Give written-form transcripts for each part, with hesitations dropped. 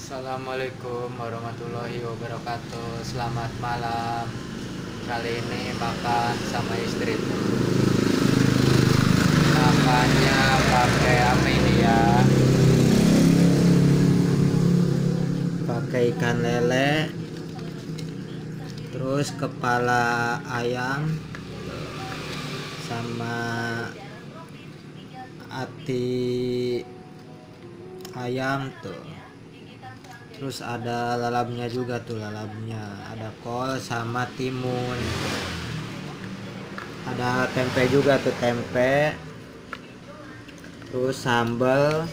Assalamualaikum warahmatullahi wabarakatuh. Selamat malam. Kali ini makan sama istri tuh. Makannya pakai apa ini ya? Pakai ikan lele. Terus kepala ayam sama hati ayam tuh. Terus ada lalapnya juga tuh, lalapnya ada kol sama timun, ada tempe juga tuh, tempe. Terus sambal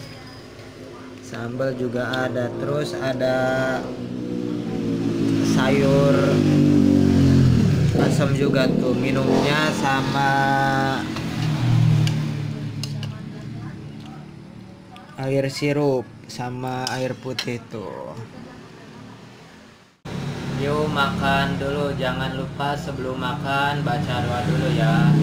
juga ada. Terus ada sayur asam juga tuh, minumnya sama air sirup sama air putih tuh. Yuk makan dulu, jangan lupa sebelum makan baca doa dulu ya.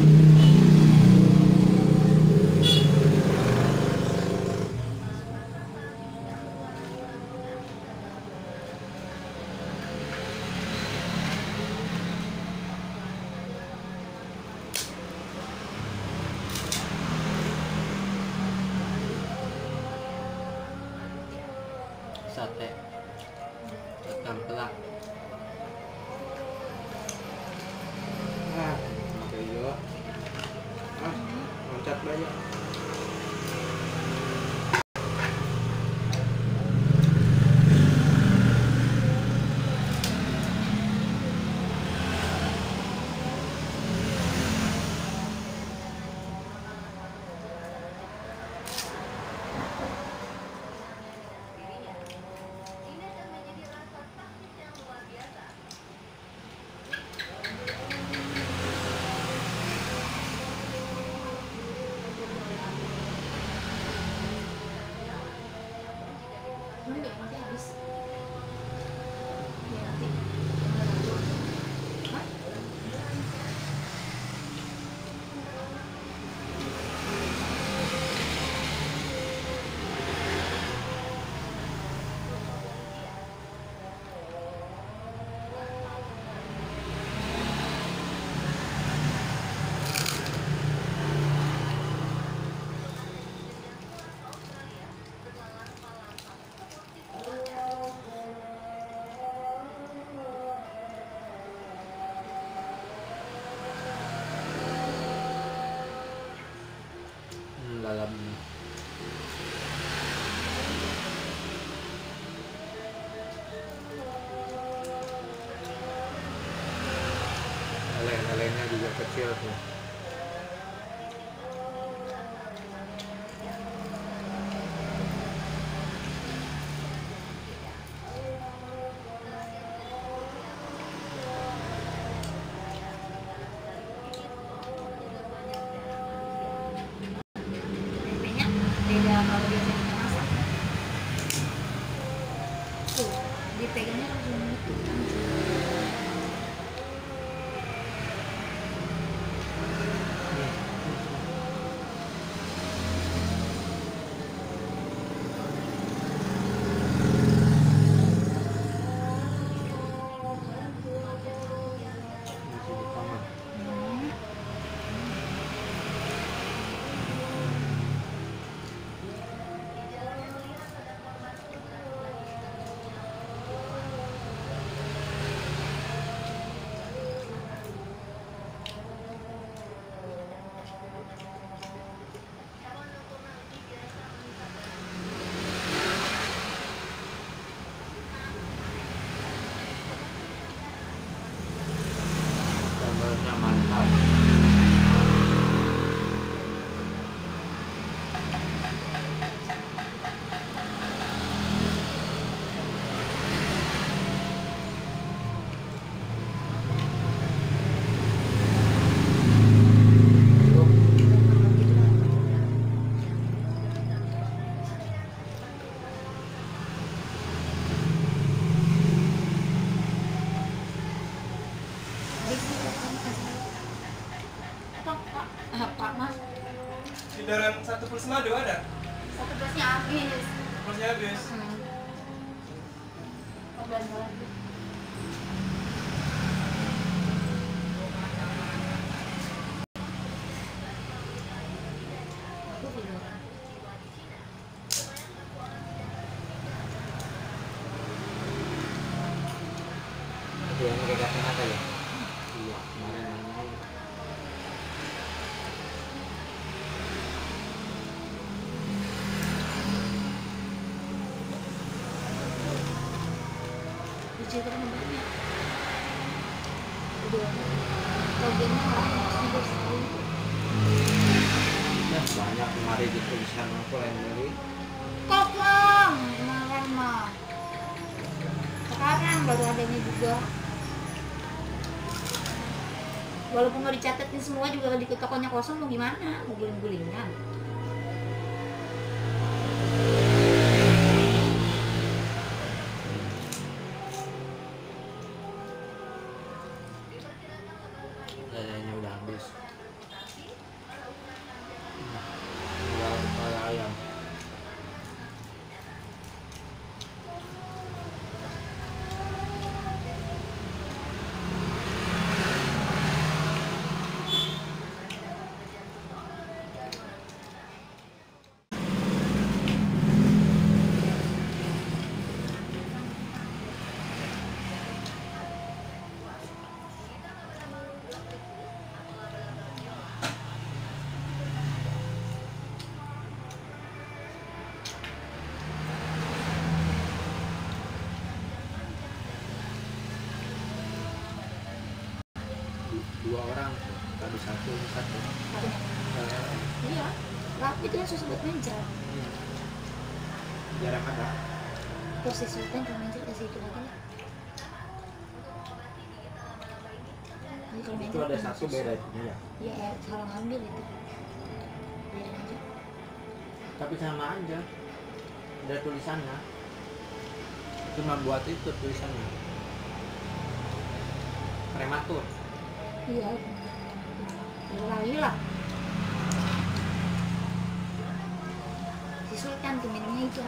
Sate tempelak. Pakai yo. Loncat banyak. Nanti habis. Ya, nanti. Hah? Lalapnya. Lele-lelenya juga kecil tuh. Tempenya beda kalau biasanya kita masak. Tuh, dipegangnya langsung gitu. Masih di kamar. Sambalnya mantap. Pak Mas, Di dalam 1 plus madu ada? satu gelasnya habis. Plusnya habis. jalan-jalan tuh. Aku video. Itu yang pakai kacamata ya. Iya, kemarin nanya. Dicerita kan banyak. Udah. Loginnya orang sudah sekali. Ya, banyak kemarin di tulisan aku yang beli. Kopong, kemarin mah. Sekarang baru adanya juga. Walaupun nggak dicatetin semua juga di tokonya kosong, mau gimana? Mau guling-gulingan. Dadanya udah habis. Tinggal kepala ayam. Dua orang, tadi satu. Iya, rapi itu kan susah buat meja. Jarang ada. Posisi sultan cuma meja kasih itu lagi lah. Jadi kalau Itu meja ada kan satu susah. beda itu ya. Iya, salah ngambil itu. Biarin aja. Tapi sama aja. Ada tulisannya. Cuma buat itu tulisannya. Prematur. Iya. Lagi lah. Si sultan tuh minumnya itu.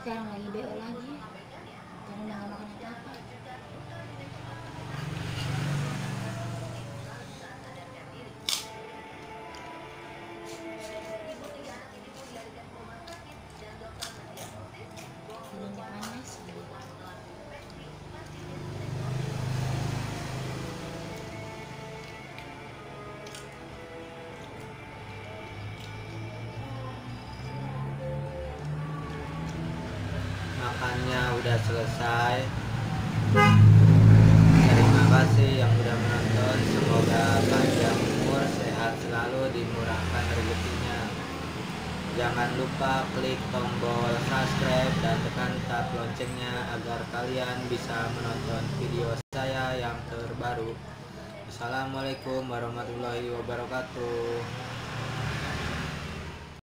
Sekarang lagi BO lagi. Karena udah gak makan apa-apa. Minyak panas. Makannya udah selesai. Terima kasih yang udah menonton. Semoga panjang umur, sehat selalu, dimurahkan rezekinya. Jangan lupa klik tombol subscribe dan tekan tab loncengnya agar kalian bisa menonton video saya yang terbaru. Assalamualaikum warahmatullahi wabarakatuh.